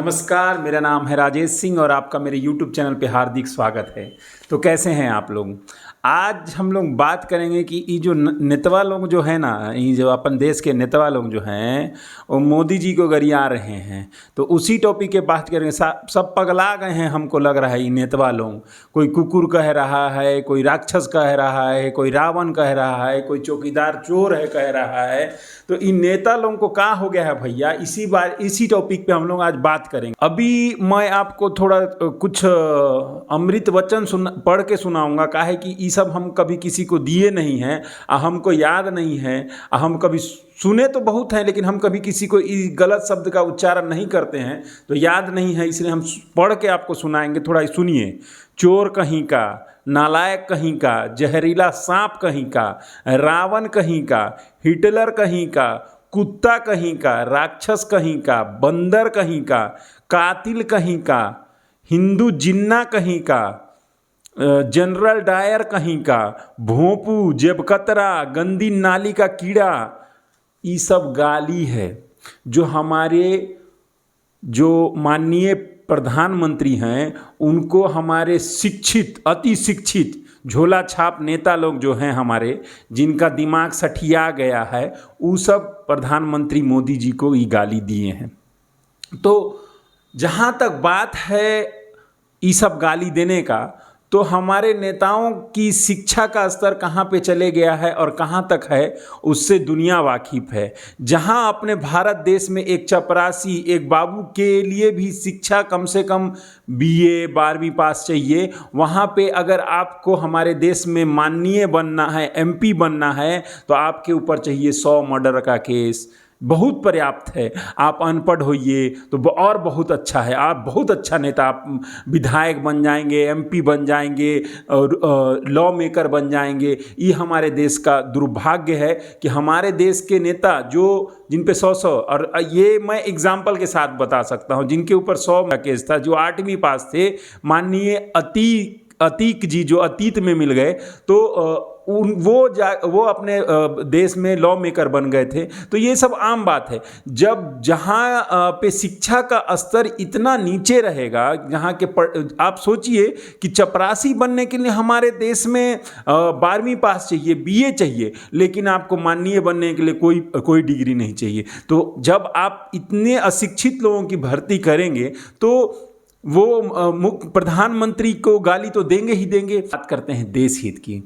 नमस्कार, मेरा नाम है राजेश सिंह और आपका मेरे YouTube चैनल पे हार्दिक स्वागत है। तो कैसे हैं आप लोग? आज हम लोग बात करेंगे कि ये जो नेतवा लोग जो है ना, ये जो अपन देश के नेतवा लोग जो हैं वो मोदी जी को गरिया रहे हैं। तो उसी टॉपिक के बात करेंगे। सब पगला गए हैं, हमको लग रहा है ये नेतवा लोग। कोई कुकुर कह रहा है, कोई राक्षस कह रहा है, कोई रावण कह रहा है, कोई चौकीदार चोर है कह रहा है। तो इन नेता लोगों को क्या हो गया है भैया? इसी टॉपिक पे हम लोग आज बात करेंगे। अभी मैं आपको थोड़ा कुछ अमृत वचन पढ़ के सुनाऊंगा। काहे कि ये सब हम कभी किसी को दिए नहीं हैं, हमको याद नहीं है। हम कभी सुने तो बहुत हैं, लेकिन हम कभी किसी को इस गलत शब्द का उच्चारण नहीं करते हैं, तो याद नहीं है, इसलिए हम पढ़ के आपको सुनाएंगे। थोड़ा सुनिए। चोर कहीं का, नालायक कहीं का, जहरीला सांप कहीं का, रावण कहीं का, हिटलर कहीं का, कुत्ता कहीं का, राक्षस कहीं का, बंदर कहीं का, कातिल कहीं का, हिंदू जिन्ना कहीं का, जनरल डायर कहीं का, भोंपू, जेबकतरा, गंदी नाली का कीड़ा, ये सब गाली है जो हमारे जो माननीय प्रधानमंत्री हैं उनको हमारे शिक्षित, अति शिक्षित झोला छाप नेता लोग जो हैं हमारे, जिनका दिमाग सठिया गया है, वो सब प्रधानमंत्री मोदी जी को ये गाली दिए हैं। तो जहाँ तक बात है ये सब गाली देने का, तो हमारे नेताओं की शिक्षा का स्तर कहाँ पे चले गया है और कहाँ तक है, उससे दुनिया वाकिफ़ है। जहाँ अपने भारत देश में एक चपरासी, एक बाबू के लिए भी शिक्षा कम से कम बीए 12वीं पास चाहिए, वहाँ पे अगर आपको हमारे देश में माननीय बनना है, एमपी बनना है, तो आपके ऊपर चाहिए 100 मर्डर का केस। बहुत पर्याप्त है। आप अनपढ़ होइए तो और बहुत अच्छा है। आप बहुत अच्छा नेता, आप विधायक बन जाएंगे, एमपी बन जाएंगे और लॉ मेकर बन जाएंगे। ये हमारे देश का दुर्भाग्य है कि हमारे देश के नेता जिन पे 100 और ये मैं एग्जाम्पल के साथ बता सकता हूँ, जिनके ऊपर 100 का केस था, जो 8वीं पास थे, माननीय अतीक जी जो अतीत में मिल गए, तो वो अपने देश में लॉ मेकर बन गए थे। तो ये सब आम बात है। जब जहाँ पे शिक्षा का स्तर इतना नीचे रहेगा, जहाँ के आप सोचिए कि चपरासी बनने के लिए हमारे देश में 12वीं पास चाहिए, बीए चाहिए, लेकिन आपको माननीय बनने के लिए कोई डिग्री नहीं चाहिए। तो जब आप इतने अशिक्षित लोगों की भर्ती करेंगे तो वो प्रधानमंत्री को गाली तो देंगे ही देंगे। बात करते हैं देश हित की।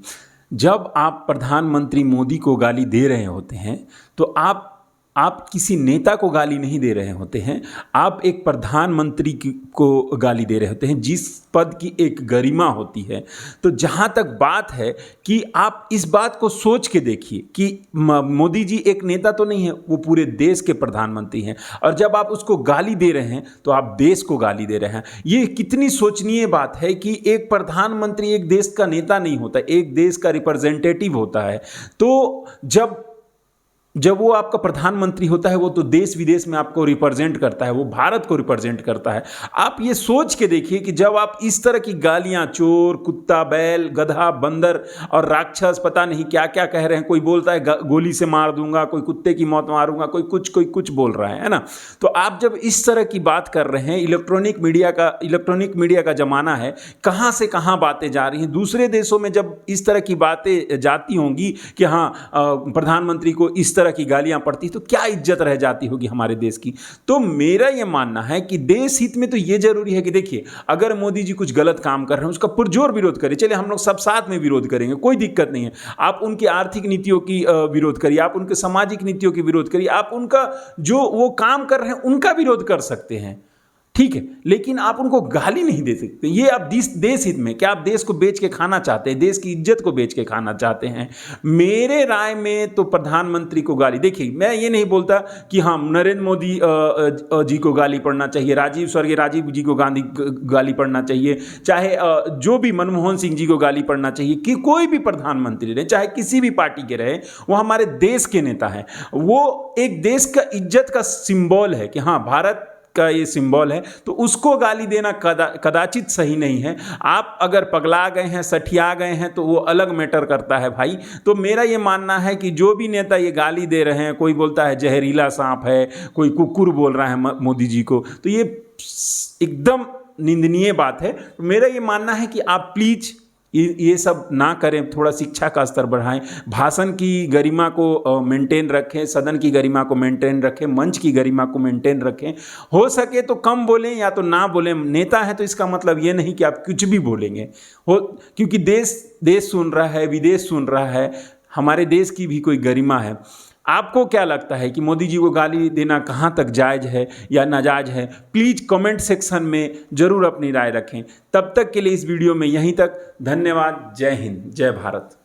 जब आप प्रधानमंत्री मोदी को गाली दे रहे होते हैं तो आप किसी नेता को गाली नहीं दे रहे होते हैं, आप एक प्रधानमंत्री को गाली दे रहे होते हैं, जिस पद की एक गरिमा होती है। तो जहाँ तक बात है कि आप इस बात को सोच के देखिए कि मोदी जी एक नेता तो नहीं है, वो पूरे देश के प्रधानमंत्री हैं, और जब आप उसको गाली दे रहे हैं तो आप देश को गाली दे रहे हैं। ये कितनी सोचनीय बात है कि एक प्रधानमंत्री एक देश का नेता नहीं होता, एक देश का रिप्रेजेंटेटिव होता है। तो जब वो आपका प्रधानमंत्री होता है, वो तो देश विदेश में आपको रिप्रेजेंट करता है, वो भारत को रिप्रेजेंट करता है। आप ये सोच के देखिए कि जब आप इस तरह की गालियां, चोर, कुत्ता, बैल, गधा, बंदर और राक्षस, पता नहीं क्या क्या कह रहे हैं। कोई बोलता है गोली से मार दूंगा, कोई कुत्ते की मौत मारूंगा, कोई कुछ बोल रहा है ना। तो आप जब इस तरह की बात कर रहे हैं, इलेक्ट्रॉनिक मीडिया का जमाना है, कहाँ से कहाँ बातें जा रही हैं। दूसरे देशों में जब इस तरह की बातें जाती होंगी कि हाँ प्रधानमंत्री को इस तरह की गालियां पड़ती, तो क्या इज्जत रह जाती होगी हमारे देश की। तो मेरा यह मानना है कि देश हित में तो यह जरूरी है कि देखिए, अगर मोदी जी कुछ गलत काम कर रहे हैं उसका पुरजोर विरोध करिए। चलिए हम लोग सब साथ में विरोध करेंगे, कोई दिक्कत नहीं है। आप उनकी आर्थिक नीतियों की विरोध करिए, आप उनके सामाजिक नीतियों की विरोध करिए, आप उनका जो वो काम कर रहे हैं उनका विरोध कर सकते हैं, ठीक है, लेकिन आप उनको गाली नहीं दे सकते। ये आप देश हित में, क्या आप देश को बेच के खाना चाहते हैं? देश की इज्जत को बेच के खाना चाहते हैं? मेरे राय में तो प्रधानमंत्री को गाली, देखिए मैं ये नहीं बोलता कि हाँ नरेंद्र मोदी जी को गाली पड़ना चाहिए, स्वर्गीय राजीव जी को गाली पड़ना चाहिए, चाहे जो भी मनमोहन सिंह जी को गाली पड़ना चाहिए, कि कोई भी प्रधानमंत्री रहे, चाहे किसी भी पार्टी के रहे, वो हमारे देश के नेता हैं। वो एक देश का इज्जत का सिंबल है कि हाँ भारत का ये सिंबल है, तो उसको गाली देना कदाचित सही नहीं है। आप अगर पगला गए हैं, सठिया गए हैं, तो वो अलग मैटर करता है भाई। तो मेरा ये मानना है कि जो भी नेता ये गाली दे रहे हैं, कोई बोलता है जहरीला सांप है, कोई कुकुर बोल रहा है मोदी जी को, तो ये एकदम निंदनीय बात है। तो मेरा ये मानना है कि आप प्लीज़ ये सब ना करें, थोड़ा शिक्षा का स्तर बढ़ाएं, भाषण की गरिमा को मेंटेन रखें, सदन की गरिमा को मेंटेन रखें, मंच की गरिमा को मेंटेन रखें। हो सके तो कम बोलें या तो ना बोलें। नेता है तो इसका मतलब ये नहीं कि आप कुछ भी बोलेंगे हो, क्योंकि देश सुन रहा है, विदेश सुन रहा है, हमारे देश की भी कोई गरिमा है। आपको क्या लगता है कि मोदी जी को गाली देना कहाँ तक जायज़ है या नाजायज़ है? प्लीज़ कमेंट सेक्शन में ज़रूर अपनी राय रखें। तब तक के लिए इस वीडियो में यहीं तक। धन्यवाद। जय हिंद, जय भारत।